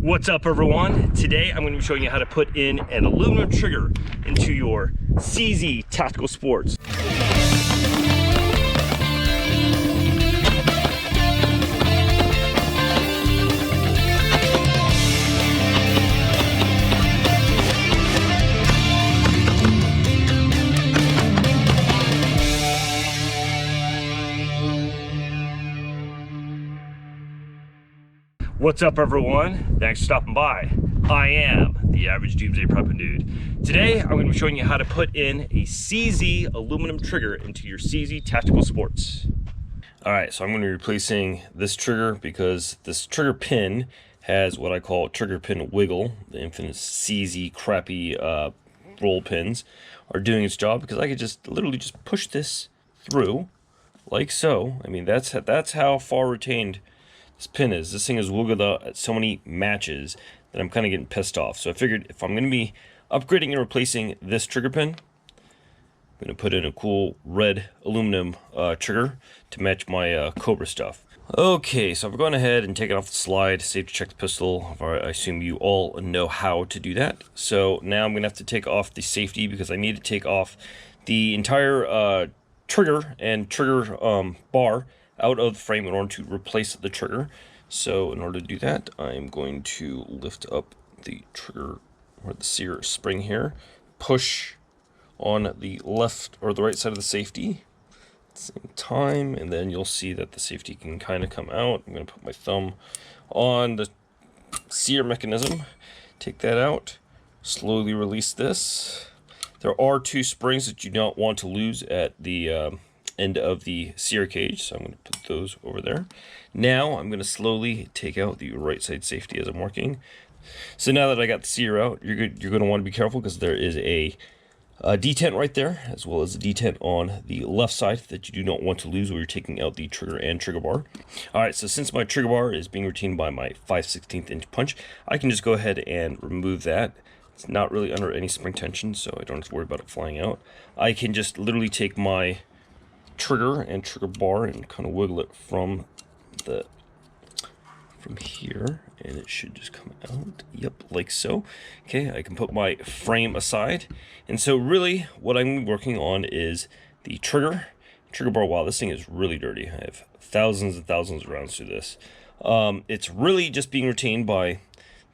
What's up everyone? Today I'm going to be showing you how to put in an aluminum trigger into your CZ Tactical Sports. What's up everyone? Thanks for stopping by. I am the average doomsday prepping dude. Today I'm going to be showing you how to put in a CZ aluminum trigger into your CZ Tactical Sports. Alright, so I'm going to be replacing this trigger because this trigger pin has what I call trigger pin wiggle. The infamous CZ crappy roll pins are doing its job because I could just literally just push this through like so. I mean that's how far retained this pin is. This thing is wiggled out at so many matches that I'm kind of getting pissed off. So I figured if I'm going to be upgrading and replacing this trigger pin, I'm going to put in a cool red aluminum trigger to match my Cobra stuff. Okay, so I've gone ahead and taken off the slide, safety check the pistol. I assume you all know how to do that. So now I'm going to have to take off the safety because I need to take off the entire trigger and trigger bar out of the frame in order to replace the trigger. So in order to do that, I'm going to lift up the trigger or the sear spring here, push on the left or the right side of the safety at the same time, and then you'll see that the safety can kind of come out. I'm going to put my thumb on the sear mechanism, take that out, slowly release this. There are two springs that you don't want to lose at the end of the sear cage, so I'm going to put those over there. Now I'm going to slowly take out the right side safety as I'm working. So now that I got the sear out, you're going to want to be careful because there is a detent right there, as well as a detent on the left side that you do not want to lose while you're taking out the trigger and trigger bar. Alright, so since my trigger bar is being retained by my 5/16 inch punch, I can just go ahead and remove that. It's not really under any spring tension, so I don't have to worry about it flying out. I can just literally take my trigger and trigger bar and kind of wiggle it from here, and it should just come out. Yep, like so. Okay, I can put my frame aside, and so really what I'm working on is the trigger bar. Wow, this thing is really dirty. I have thousands and thousands of rounds through this. It's really just being retained by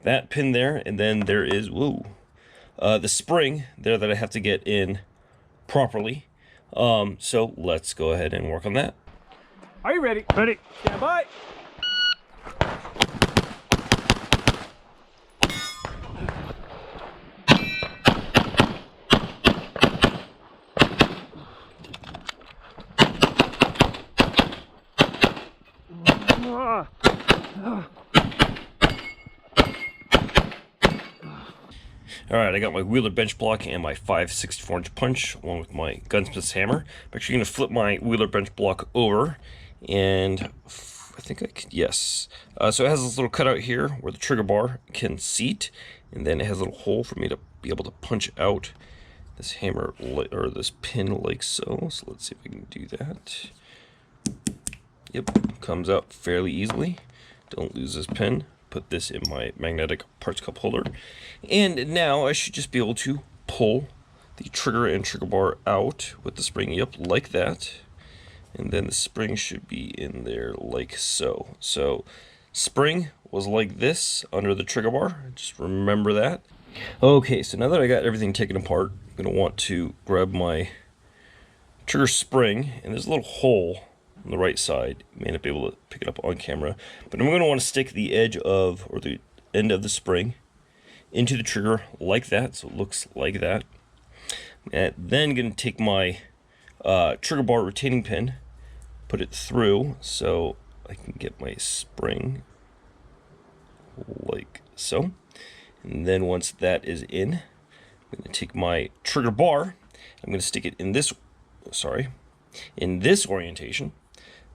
that pin there, and then there is the spring there that I have to get in properly. So let's go ahead and work on that. Are you ready? Ready. Stand by. Alright, I got my Wheeler bench block and my 5/64 inch punch along with my gunsmith's hammer. I'm actually going to flip my Wheeler bench block over, and I think I can, yes. So it has this little cutout here where the trigger bar can seat, and then it has a little hole for me to be able to punch out this hammer or this pin like so. So let's see if I can do that. Yep, comes out fairly easily. Don't lose this pin. Put this in my magnetic parts cup holder, and now I should just be able to pull the trigger and trigger bar out with the spring up like that, and then the spring should be in there like so. So spring was like this under the trigger bar, just remember that. Okay, so now that I got everything taken apart, I'm going to want to grab my trigger spring, and there's a little hole on the right side. You may not be able to pick it up on camera, but I'm going to want to stick the edge of, or the end of the spring into the trigger like that, so it looks like that. And then going to take my trigger bar retaining pin, put it through so I can get my spring like so. And then once that is in, I'm going to take my trigger bar, I'm going to stick it in this, in this orientation.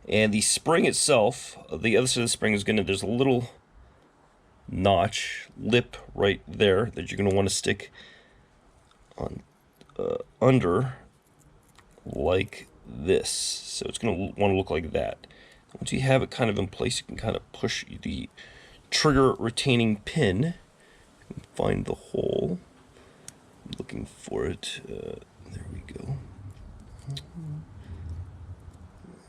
And the spring itself, the other side of the spring is there's a little notch, lip right there that you're going to want to stick on under like this. So it's going to want to look like that. Once you have it kind of in place, you can kind of push the trigger retaining pin. Find the hole. I'm looking for it. There we go.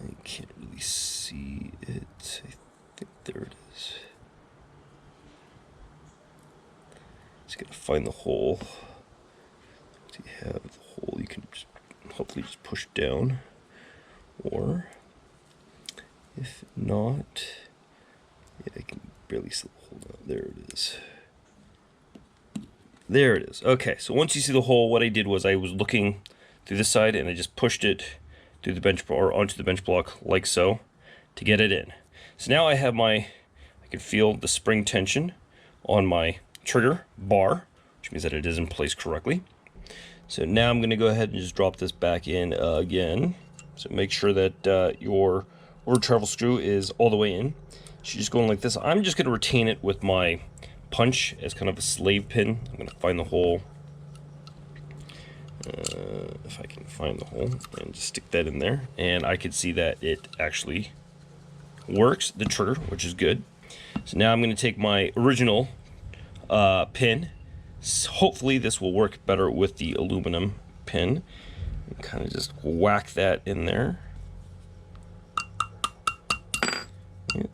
I can't really see it. I think there it is. Just gotta find the hole. Once you have the hole, you can just hopefully just push down. Or if not, yeah, I can barely see the hole now. There it is. There it is. Okay, so once you see the hole, what I did was I was looking through this side and I just pushed it through the bench or onto the bench block like so to get it in. So now I have I can feel the spring tension on my trigger bar, which means that it is in place correctly. So now I'm going to go ahead and just drop this back in again. So make sure that your over travel screw is all the way in. So you're just going like this. I'm just going to retain it with my punch as kind of a slave pin. I'm going to find the hole. If I can find the hole, and just stick that in there, and I can see that it actually works, the trigger, which is good. So now I'm going to take my original pin. Hopefully this will work better with the aluminum pin, and kind of just whack that in there. It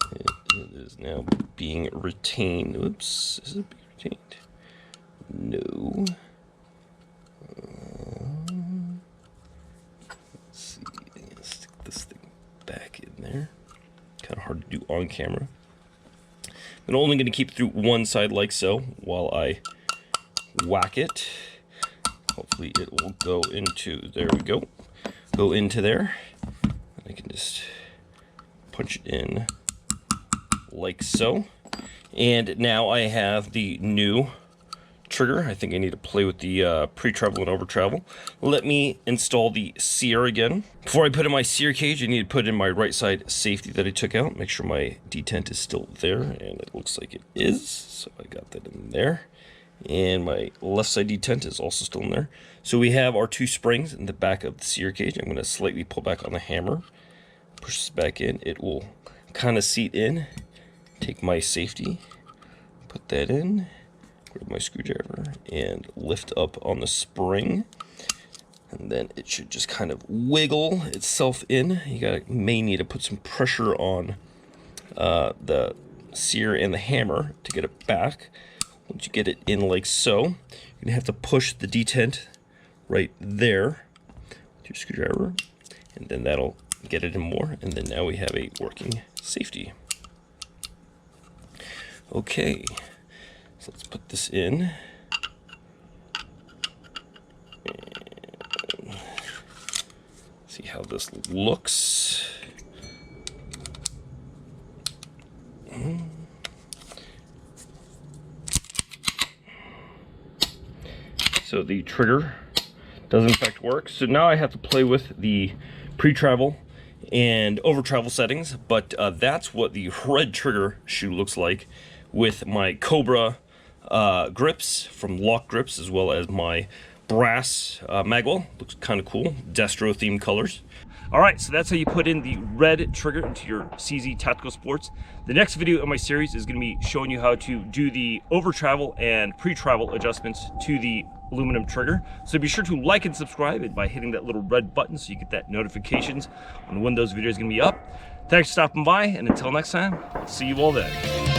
is now being retained. Oops, is it being retained? No. Let's see. Stick this thing back in there. Kind of hard to do on camera. I'm only going to keep it through one side like so while I whack it. Hopefully it will go into, there we go, go into there. I can just punch it in like so. And now I have the new trigger. I think I need to play with the pre-travel and over-travel. Let me install the sear again. Before I put in my sear cage, I need to put in my right side safety that I took out. Make sure my detent is still there, and it looks like it is. So I got that in there. And my left side detent is also still in there. So we have our two springs in the back of the sear cage. I'm going to slightly pull back on the hammer. Push this back in. It will kind of seat in. Take my safety. Put that in. Grab my screwdriver and lift up on the spring, and then it should just kind of wiggle itself in. You may need to put some pressure on the sear and the hammer to get it back. Once you get it in like so, you're gonna have to push the detent right there with your screwdriver, and then that'll get it in more, and then now we have a working safety. Okay. So let's put this in. And see how this looks. So the trigger does in fact work. So now I have to play with the pre-travel and over-travel settings, but that's what the red trigger shoe looks like with my Cobra grips from Lock Grips, as well as my brass magwell. Looks kind of cool, Destro themed colors. All right, so that's how you put in the red trigger into your CZ Tactical Sports. The next video in my series is going to be showing you how to do the over travel and pre-travel adjustments to the aluminum trigger. So be sure to like and subscribe by hitting that little red button so you get that notifications on when those videos are going to be up. Thanks for stopping by, and until next time, I'll see you all then.